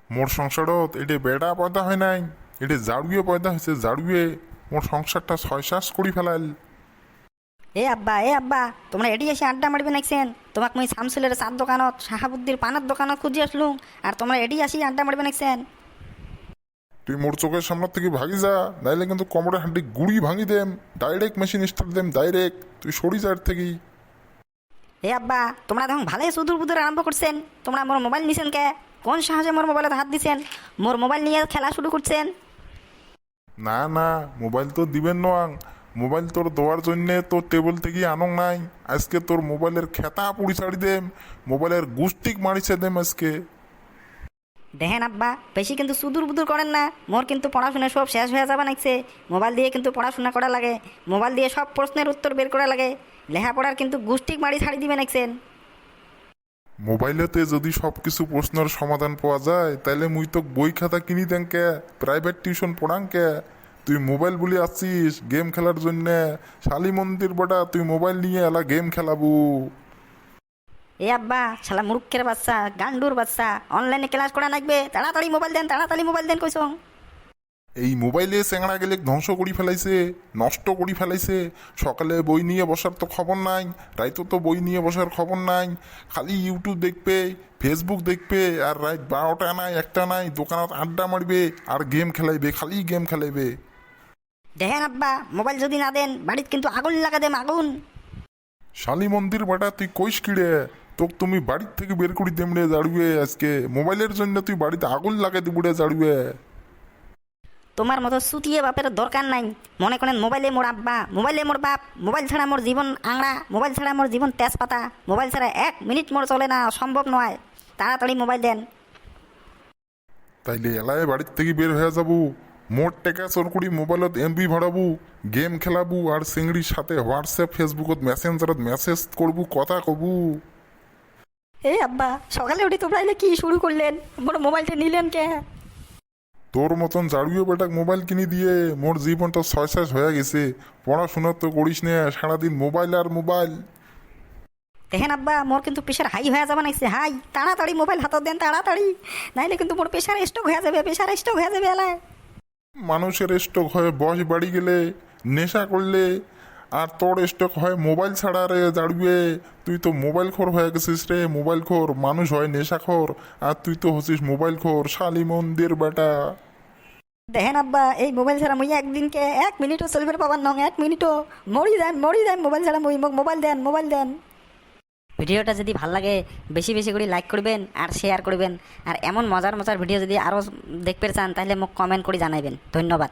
মোর সংসারত এটি বেড়া পয়দা হয় নাই, এটি জাড়ুয়ে পয়দা হয়েছে, জাড়ুয়ে মোর সংসারটা ছয় শ্বাস করি ফেলাল। এ আব্বা তোমরা এটি এসে আড্ডা মারবে নাকছেন। তোমাকে মুই শামসুলের চার দোকানত শাহাবুদ্দির পানার দোকানত খুঁজে আসলুম, আর তোমরা এটি আসি আড্ডা মারবে নাকছেন। তুই মোর চোখের সামনে থেকে ভাগি যা, নাইলে কিন্তু কোমরের হাঁটি গুড়ি ভাঙি them, direct machine start them direct, তুই সরি যার থেকে। আব্বা তোমরা তখন ভালোই সুদূর বুদুর আরম্ভ করছেন। তোমরা মোর মোবাইল নিছেন কে? কোন সাহসে মোর মোবাইলে হাত দিছেন? মোর মোবাইল নিয়ে খেলা শুরু করছেন। না না, মোবাইল তো দিবেন নয়, মোবাইল তোর দেওয়ার জন্যে তোর টেবিল থেকে আনং নাই। আজকে তোর মোবাইলের খেতা পুড়ি ছাড়ি দেম, মোবাইলের গুষ্টিক মারিছে দেম আজকে। দেখেন আব্বা, বেশি কিন্তু সুদূর বুদুর করেন না। মোর কিন্তু পড়াশোনা সব শেষ হয়ে যাবে নাকছে। মোবাইল দিয়ে কিন্তু পড়াশোনা করা লাগে, মোবাইল দিয়ে সব প্রশ্নের উত্তর বের করা লাগে। লেখাপড়ার কিন্তু গুষ্টিক মারি ছাড়ি দিবে নাকছেন। মোবাইলেতে যদি সব কিছু প্রশ্নের সমাধান পাওয়া যায়, তাহলে মুই তো বই খাতা কিনি দেন কে, প্রাইভেট টিউশন পড়াং কে। তুই মোবাইল বলি আসছিস গেম খেলার জন্যে, শালি মন্দির বটা তুই মোবাইল নিয়ে এলা গেম খেলাবু। আব্বা শালা মূর্খের বাচ্চা, গান্ডুর বাচ্চা, অনলাইনে ক্লাস করা লাগবে, তাড়াতাড়ি মোবাইল দেন, তাড়াতাড়ি মোবাইল দেন কইসং। এই মোবাইলে চেংড়া গেলে ধ্বংস করি ফেলাইছে, নষ্ট করি ফেলাইছে। সকালে বই নিয়ে বসার তো খবর নাই, রাইতো তো বই নিয়ে বসার খবর নাই, খালি ইউটিউব দেখবে, ফেসবুক দেখবে, আর রাত 12টা নাই 1টা নাই দোকানত আড্ডা মারবে আর গেম খেলাইবে, খালি গেম খেলাইবে। দেখেন আব্বা, মোবাইল যদি না দেন বাড়িতে কিন্তু আগুন লাগা দেম, আগুন। শালি মন্দির বেটা তুই কইস কিরে, তোকে তুমি বাড়ির থেকে বের করি দেমড়ে জাড়ুয়ে আজকে, মোবাইলের জন্য তুই বাড়িতে আগুন লাগাই দিবুড়ে জাড়ুয়ে। তোমার মতো সুতিয়ে বাপের দরকার নাই। মনে করেন মোবাইলে মোর আব্বা, মোবাইলে মোর বাপ, মোবাইল ছাড়া মোর জীবন আংড়া, মোবাইল ছাড়া মোর জীবন তেজপাতা, মোবাইল ছাড়া 1 মিনিট মোর চলে না, সম্ভব নয়। তাড়াতাড়ি মোবাইল দেন। তাইলে এলায় বাড়ির থেকে বের হয়ে যাবো, মোট টেকা চোর করি মোবাইলত এমবি ভাড়াবো, গেম খেলাবো, আর চিংড়ির সাথে হোয়াটসঅ্যাপ ফেসবুকত মেসেঞ্জারত মেসেজ করবো, কথা কবু। আব্বা সকালে উঠে তোমরা এলে কি শুরু করলেন? মোর মোবাইলটা নিলেন কে? তোর মতন জাড়ুয়ে বেটাক মোবাইল কিনে দিয়ে মোর জীবনটা ছয় শেষ হয়ে গেছে। পড়াশোনা তো করিস না, সারাদিন মোবাইল আর মোবাইল। দেখেন আব্বা, মোর কিন্তু প্রেশার হাই হয়ে যাবে নাকছে, হাই। তাড়াতাড়ি মোবাইল হাতত দেন, তাড়াতাড়ি, নাইলে কিন্তু মোর প্রেশার স্ট্রোক হয়ে যাবে, প্রেশার স্ট্রোক হয়ে যাবে এলায়। মানুষের স্টক হয় বয়স বাড়ি গেলে, নেশা করলে, আর তোর স্টক হয় মোবাইল ছাড়া রে জাড়ুয়ে। তুই তো মোবাইল খোর হয়ে গেছিস রে, মোবাইল খোর। মানুষ হয় নেশা খোর, আর তুই তো হচ্ছিস মোবাইল খোর, শালি মন্দির বেটা। দেখেন আব্বা, এই মোবাইল ছাড়া মুই একদিনকে 1 মিনিটও চলবে পাবার নং, 1 মিনিটও। মরি যাই মোবাইল ছাড়া মুই, মোক মোবাইল দেন, মোবাইল দেন। ভিডিওটা যদি ভাল লাগে বেশি বেশি করে লাইক করবেন আর শেয়ার করবেন। আর এমন মজার মজার ভিডিও যদি আরও দেখতে চান তাহলে মোক কমেন্ট করে জানাবেন। ধন্যবাদ।